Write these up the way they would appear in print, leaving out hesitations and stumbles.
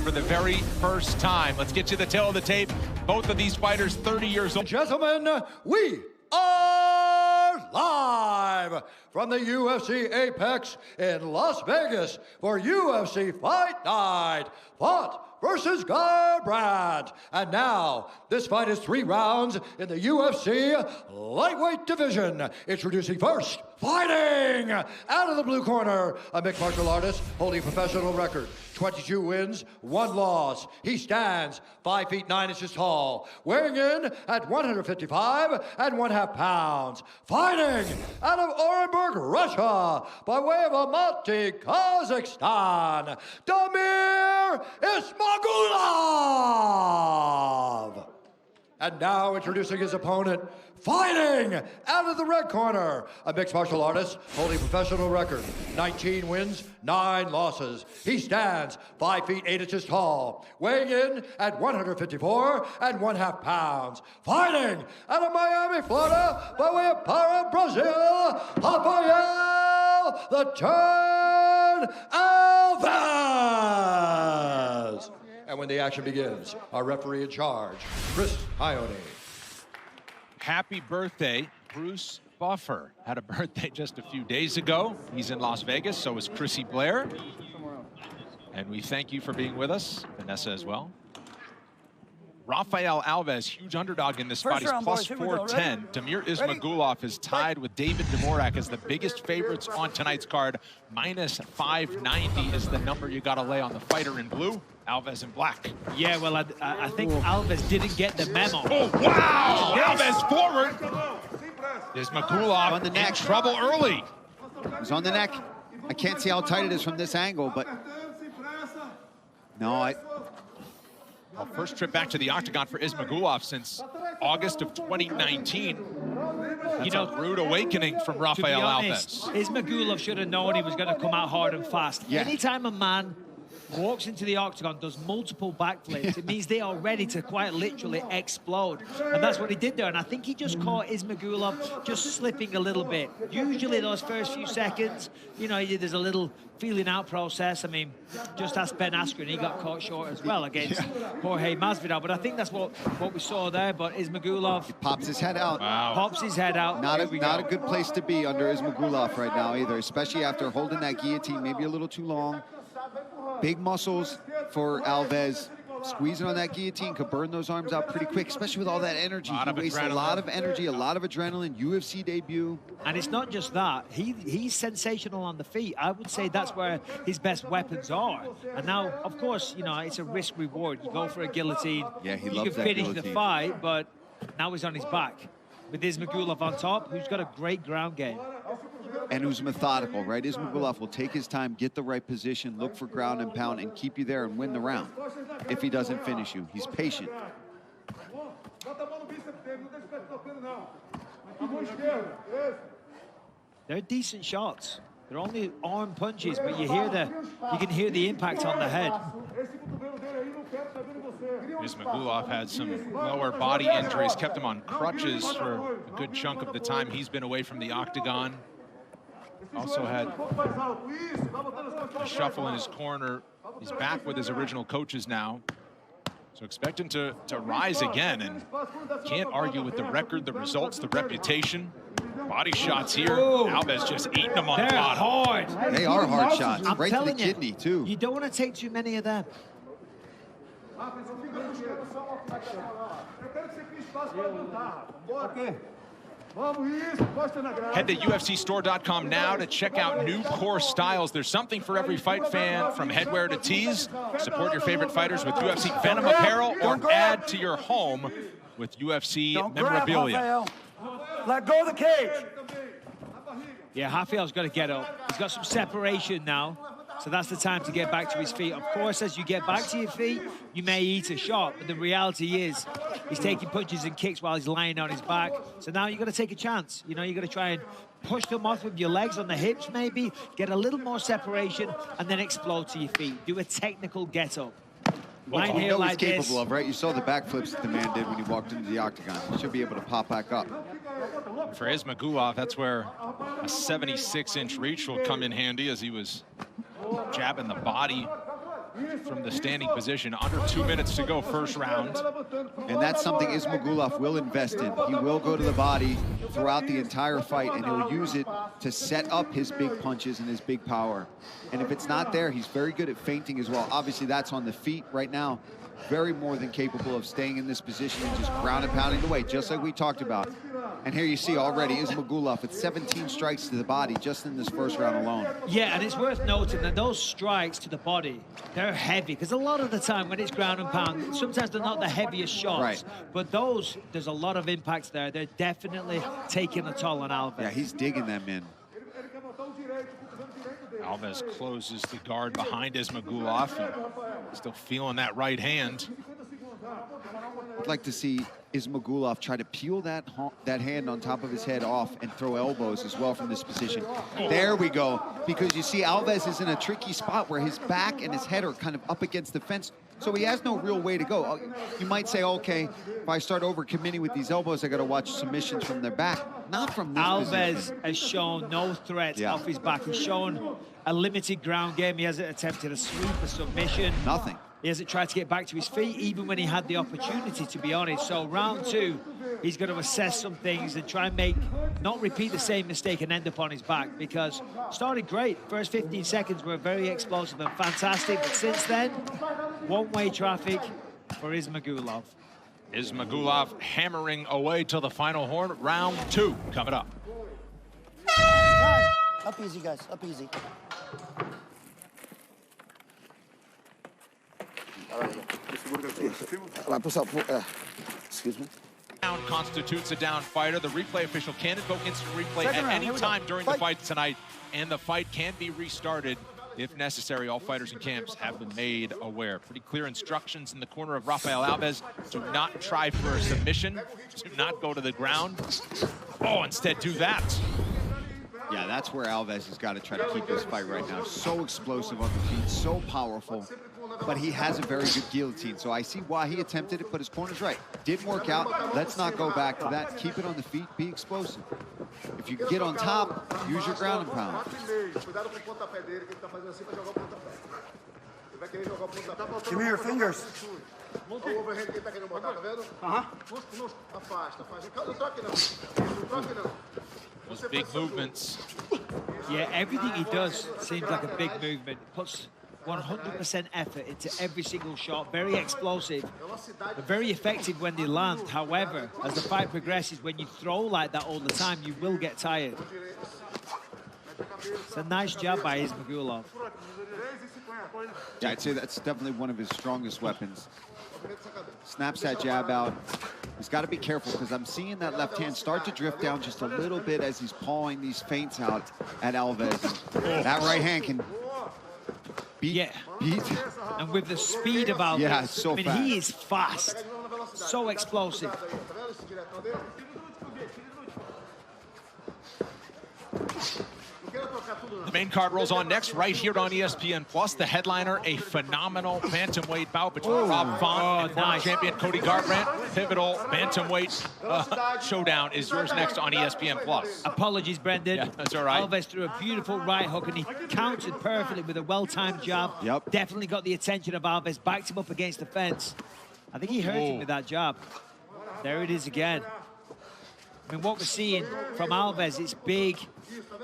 for the very first time. Let's get you the tail of the tape. Both of these fighters 30 years old. Gentlemen, we are live from the UFC Apex in Las Vegas for UFC Fight Night. Fought versus Garbrandt. And now, this fight is 3 rounds in the UFC lightweight division. Introducing first, fighting out of the blue corner, a mixed martial artist holding a professional record. 22 wins, 1 loss. He stands 5 feet 9 inches tall, weighing in at 155 1/2 pounds. Fighting out of Orenburg, Russia, by way of Almaty, Kazakhstan, Damir Исмагулов. And now introducing his opponent, fighting out of the red corner, a mixed martial artist holding a professional record. 19 wins, 9 losses. He stands 5 feet 8 inches tall, weighing in at 154 1/2 pounds. Fighting out of Miami, Florida, by way of Para, Brazil, Rafael the Turn Alves. And when the action begins, our referee in charge, Chris Ione. Happy birthday, Bruce Buffer. Had a birthday just a few days ago. He's in Las Vegas, so is Chrissy Blair. And we thank you for being with us, Vanessa as well. Rafael Alves, huge underdog in this fight. He's plus 410. Damir Исмагулов is tied with David Dvorak as the biggest favorites on tonight's card. Minus 590 is the number you got to lay on the fighter in blue. Alves in black. Yeah, well, I think Alves didn't get the memo. Oh, wow! Yes. Alves forward. Исмагулov on the neck. In trouble early. He's on the neck. I can't see how tight it is from this angle, but no, Well, first trip back to the octagon for Исмагулов since August of 2019. That's a rude awakening from Rafael Alves. Исмагулov should have known he was going to come out hard and fast. Yeah. Anytime a man walks into the octagon, does multiple backflips, it means they are ready to quite literally explode. And that's what he did there. And I think he just caught Исмагулov just slipping a little bit. Usually those first few seconds, you know, there's a little feeling out process. I mean, just ask Ben Askren, he got caught short as well against Jorge Masvidal. But I think that's what we saw there. But Исмагулov pops his head out. Wow. Pops his head out. Not a good place to be under Исмагулov right now either, especially after holding that guillotine maybe a little too long. Big muscles for Alves. Squeezing on that guillotine could burn those arms out pretty quick, especially with all that energy. He wastes a lot of energy, a lot of adrenaline. UFC debut. And it's not just that. He's sensational on the feet. I would say that's where his best weapons are. And now, of course, you know, it's a risk-reward. You go for a guillotine. Yeah, he you loves can that finish guillotine. the fight, but now he's on his back. With Исмагулov on top, who's got a great ground game. And who's methodical, right? Исмагулov will take his time, get the right position, look for ground and pound, and keep you there and win the round. If he doesn't finish you, he's patient. They're decent shots. They're only arm punches, but you can hear the impact on the head. Исмагулov had some lower body injuries, kept him on crutches for a good chunk of the time he's been away from the octagon. Also had a shuffle in his corner. He's back with his original coaches now. So expect him to rise again, and can't argue with the record, the results, the reputation. Body shots here. Alves just eating them on the bottom. Hard. They are hard shots, I'm right to the telling you, kidney, too. You don't want to take too many of them. Head to UFCstore.com now to check out new core styles. There's something for every fight fan, from headwear to tees. Support your favorite fighters with UFC Venom apparel, or add to your home with UFC memorabilia. Let go of the cage. Yeah, Rafael's got to get up. He's got some separation now, so that's the time to get back to his feet. Of course, as you get back to your feet, you may eat a shot, but the reality is he's taking punches and kicks while he's lying on his back. So now you've got to take a chance. You know, you've got to try and push them off with your legs on the hips maybe, get a little more separation, and then explode to your feet. Do a technical get-up. Right here like he's capable of, right? You saw the backflips the man did when he walked into the octagon. He should be able to pop back up. For Исмагулов, that's where a 76-inch reach will come in handy, as he was jabbing the body from the standing position. Under 2 minutes to go, first round. And that's something Ismagulov will invest in. He will go to the body throughout the entire fight, and he'll use it to set up his big punches and his big power. And if it's not there, he's very good at feinting as well. Obviously, that's on the feet right now. Very more than capable of staying in this position and just ground and pounding the weight, just like we talked about. And here you see already Ismagulov with 17 strikes to the body just in this first round alone. Yeah, and it's worth noting that those strikes to the body, they're heavy, because a lot of the time when it's ground and pound, sometimes they're not the heaviest shots. Right. But those, there's a lot of impact there. They're definitely taking a toll on Alves. Yeah, he's digging them in. Alves closes the guard behind Ismagulov, and still feeling that right hand. I'd like to see Ismagulov try to peel that hand on top of his head off and throw elbows as well from this position. There we go. Because you see Alves is in a tricky spot where his back and his head are kind of up against the fence, so he has no real way to go. You might say, okay, if I start over-committing with these elbows, I got to watch submissions from their back. Not from this Alves position. has shown no threat off his back. He's shown a limited ground game. He hasn't attempted a sweep, a submission. Nothing. He hasn't tried to get back to his feet, even when he had the opportunity, to be honest. So round two, he's going to assess some things and try and not repeat the same mistake and end up on his back, because started great. First 15 seconds were very explosive and fantastic, but since then, one-way traffic for Ismagulov. Ismagulov hammering away till the final horn. Round two coming up. Up easy, guys, up easy. Excuse me. Down constitutes a down fighter. The replay official can invoke instant replay at any time during the fight tonight, and the fight can be restarted if necessary. All fighters in camps have been made aware. Pretty clear instructions in the corner of Rafael Alves. Do not try for a submission. Do not go to the ground. Oh, instead do that. Yeah, that's where Alves has got to try to keep this fight right now. So explosive on the feet, so powerful, but he has a very good guillotine, so I see why he attempted it, but his corner's right. Didn't work out. Let's not go back to that. Keep it on the feet, be explosive. If you can get on top, use your ground and pound. Give me your fingers. Those big movements. Yeah, everything he does seems like a big movement. Puts 100% effort into every single shot. Very explosive, but very effective when they land. However, as the fight progresses, when you throw like that all the time, you will get tired. It's a nice jab by Ismagulov. Yeah, I'd say that's definitely one of his strongest weapons. Snaps that jab out. He's got to be careful, because I'm seeing that left hand start to drift down just a little bit as he's pawing these feints out at Alves. That right hand can beat. And with the speed of Alves, yeah, so I mean, fast. he is fast, so explosive. The main card rolls on next, right here on ESPN Plus. The headliner, a phenomenal bantamweight bout between Rob Font and former champion Cody Garbrandt. Pivotal bantamweight showdown is yours next on ESPN Plus. Apologies, Brendan. Yeah, that's all right. Alves threw a beautiful right hook, and he countered perfectly with a well-timed jab. Yep. Definitely got the attention of Alves, backed him up against the fence. I think he hurt him with that jab. There it is again. I mean, what we're seeing from Alves, it's big,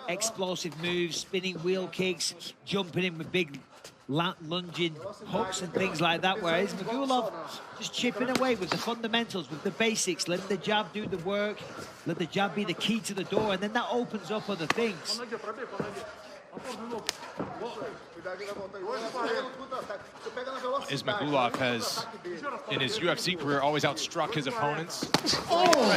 explosive moves, spinning wheel kicks, jumping in with big lunging hooks and things like that, whereas Ismagulov just chipping away with the fundamentals, with the basics, letting the jab do the work, let the jab be the key to the door, and then that opens up other things. Ismagulov has, in his UFC career, always outstruck his opponents.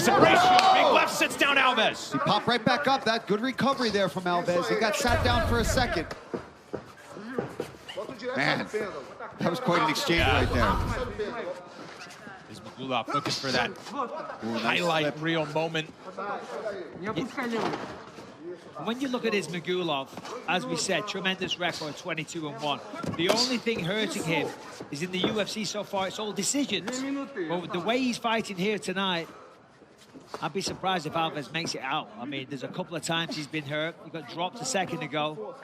Separation, big left sits down Alves. He popped right back up. That good recovery there from Alves. He got sat down for a second. Man, that was quite an exchange right there. Ismagulov looking for that highlight reel moment. When you look at Ismagulov, as we said, tremendous record, 22-1. The only thing hurting him is in the UFC so far, it's all decisions. But with the way he's fighting here tonight, I'd be surprised if Alves makes it out. I mean, there's a couple of times he's been hurt. He got dropped a second ago.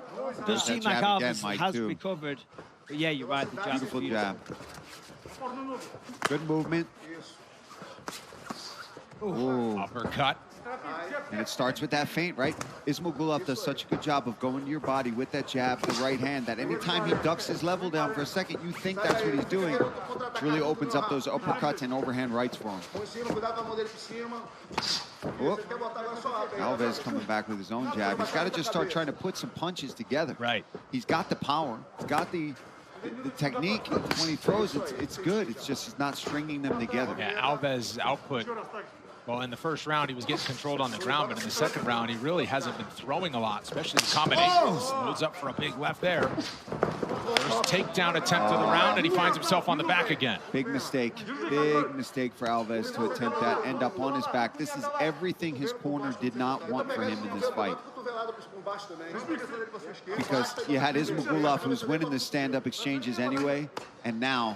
Does seem like Alves has recovered. But yeah, you're right, the jab. Beautiful jab. Good movement. Ooh. Uppercut. And it starts with that feint, right? Ismagulov does such a good job of going to your body with that jab, the right hand, that anytime he ducks his level down for a second, you think that's what he's doing. It really opens up those uppercuts and overhand rights for him. Oh. Alves coming back with his own jab. He's got to just start trying to put some punches together. Right. He's got the power. He's got the technique. When he throws, it's good. It's just he's not stringing them together. Yeah, Alves' output. Well, in the first round, he was getting controlled on the ground, but in the second round, he really hasn't been throwing a lot, especially the combinations. Loads up for a big left there. First takedown attempt of the round, and he finds himself on the back again. Big mistake for Alves to attempt that, end up on his back. This is everything his corner did not want for him in this fight. Because you had Ismagulov, who's winning the stand-up exchanges anyway, and now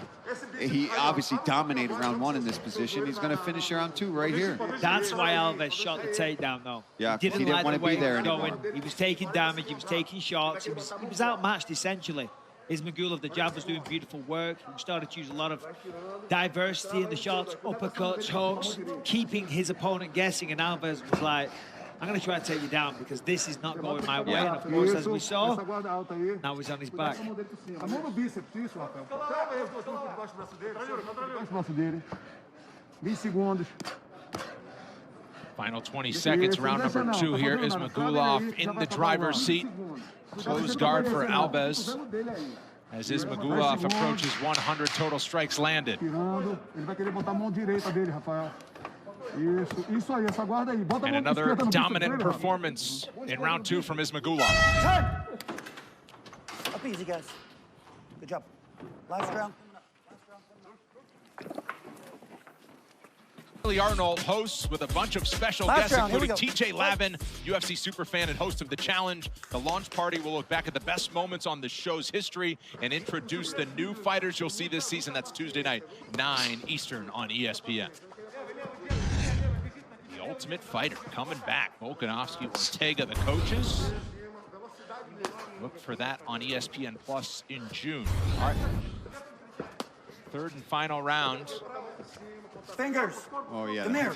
he obviously dominated round one in this position. He's going to finish round two right here. That's why Alves shot the takedown, though. Yeah, he didn't like want the to way be there he was anymore. going. He was taking damage, he was taking shots, he was outmatched essentially. Ismagulov, the jab was doing beautiful work. He started to use a lot of diversity in the shots, uppercuts, hooks, keeping his opponent guessing, and Alves was like, I'm going to try and take you down because this is not going my way. And of course, as we saw, now he's on his back. Final 20 seconds, round number two here. Ismagulov in the driver's seat. Close guard for Alves as Ismagulov approaches 100 total strikes landed. And another dominant performance in round two from Ismagulov. Up easy, guys. Good job. Last round. Billy Arnold hosts with a bunch of special guests, including TJ Lavin, UFC superfan and host of The Challenge. The launch party will look back at the best moments on the show's history and introduce the new fighters you'll see this season. That's Tuesday night, 9 Eastern on ESPN. The Ultimate Fighter coming back. Volkanovski, Ortega, the coaches. Look for that on ESPN Plus in June. All right. Third and final round. Fingers. Oh, yeah. Damir.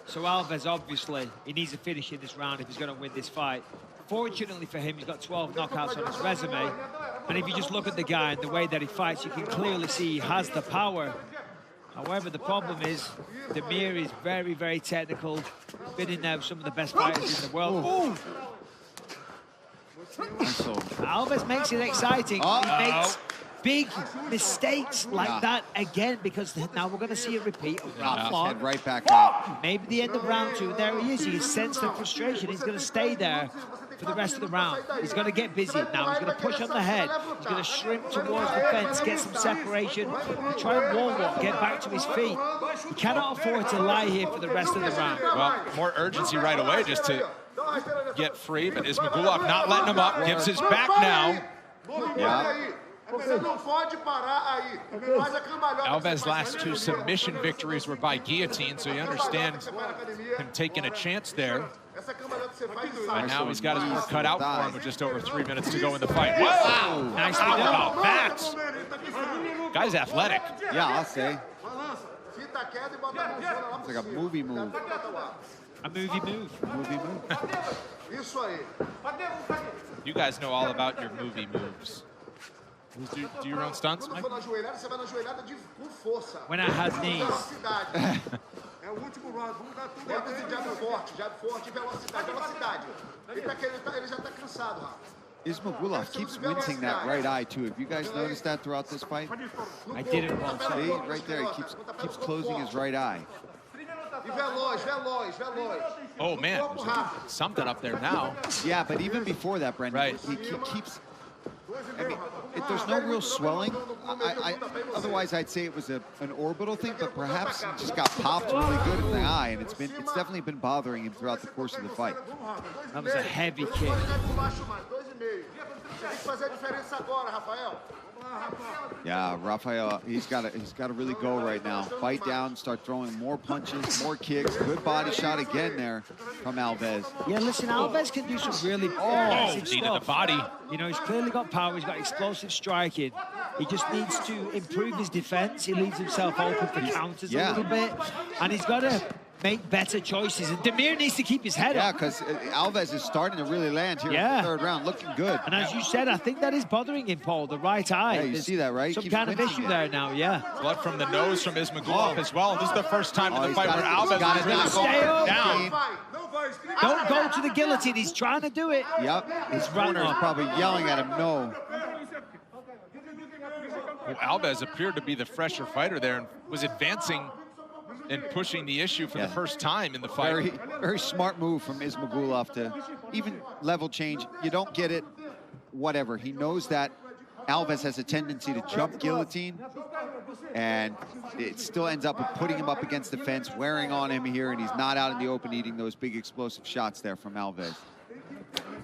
So Alves, obviously, he needs a finish in this round if he's going to win this fight. Fortunately for him, he's got 12 knockouts on his resume. And if you just look at the guy and the way that he fights, you can clearly see he has the power. However, the problem is Damir is very, very technical. Been in there with some of the best fighters in the world. Ooh. Alves makes it exciting. He makes big mistakes like that again, because now we're going to see a repeat of round one. Head right back out. Maybe the end of round two. There he is. He sensed the frustration. He's going to stay there for the rest of the round. He's going to get busy. Now he's going to push on the head. He's going to shrimp towards the fence, get some separation, and try and wall walk, get back to his feet. He cannot afford to lie here for the rest of the round. Well, more urgency right away just to get free, but Ismagulov not letting him up, gives his back now. Yeah. Alves' last two submission victories were by guillotine, so you understand him taking a chance there. But now he's got his work cut out for him with just over 3 minutes to go in the fight. Wow! Nicely done. How about that? Guy's athletic. Yeah, I'll say. It's like a movie move. A movie move. Movie move. You guys know all about your movie moves. Do your own stunts, Mike? When I had knees. Ismagulov keeps wincing that right eye, too. Have you guys noticed that throughout this fight? I didn't want to. See, right there, he keeps closing his right eye. Oh, man. Something up there now. Yeah, but even before that, Brendan, right. he keeps... I mean, there's no real swelling. Otherwise, I'd say it was an orbital thing, but perhaps he just got popped really good in the eye, and it's definitely been bothering him throughout the course of the fight. That was a heavy kick. Yeah, Rafael, he's got to really go right now. Fight down, start throwing more punches, more kicks. Good body shot again there from Alves. Yeah, listen, Alves can do some really impressive Needed stuff. the body. You know, he's clearly got power. He's got explosive striking. He just needs to improve his defense. He leaves himself open for counters a little bit, and he's got to make better choices. And Damir needs to keep his head up. Yeah, because Alves is starting to really land here in the third round, looking good. And as you said, I think that is bothering him, Paul, the right eye. Yeah, you see that, right? Some kind of issue there now, yeah. Blood from the nose from Ismagulov as well. This is the first time in the fight where Alves got is it really now. Stay up. down. Don't go to the guillotine. He's trying to do it. Yep, his corner is probably yelling at him, no. Well, Alves appeared to be the fresher fighter there and was advancing and pushing the issue for the first time in the fight. Very, very smart move from Ismagulov to even level change. You don't get it, whatever. He knows that Alves has a tendency to jump guillotine, and it still ends up with putting him up against the fence, wearing on him here, and he's not out in the open eating those big explosive shots there from Alves.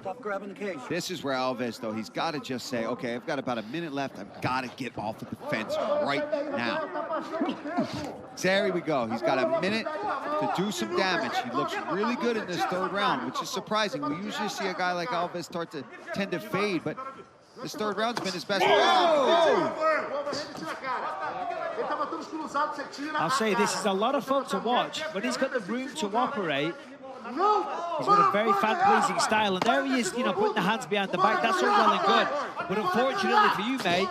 Stop grabbing the cage. This is where Alves, though, he's got to just say, okay, I've got about a minute left. I've got to get off of the fence right now. So there we go. He's got a minute to do some damage. He looks really good in this third round, which is surprising. We usually see a guy like Alves start to tend to fade, but this third round's been his best round. I'll say this is a lot of fun to watch. When he's got the room to operate, he's got a very fan-pleasing style, and there he is, you know, putting the hands behind the back. That's all well and good. But unfortunately for you, mate,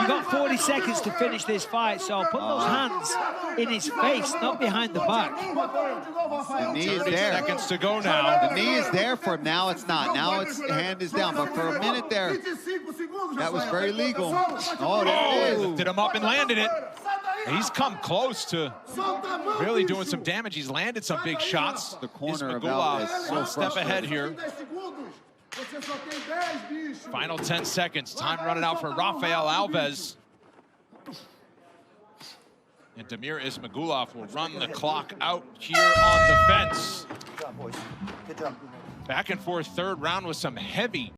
you got 40 seconds to finish this fight, so put those hands in his face, not behind the back. The knee is 30 there. seconds to go now. The knee is there for him. Now it's not. Now it's the hand is down. But for a minute there, that was very legal. Oh, there it is. Lifted him up and landed it. He's come close to really doing some damage. He's landed some big shots. The corner of Ismagulov Alves, so one step ahead frustrating. here. Final 10 seconds. Time running out for Rafael Alves. And Damir Ismagulov will run the clock out here on the fence. Good job, boys. Good job. Back and forth third round with some heavy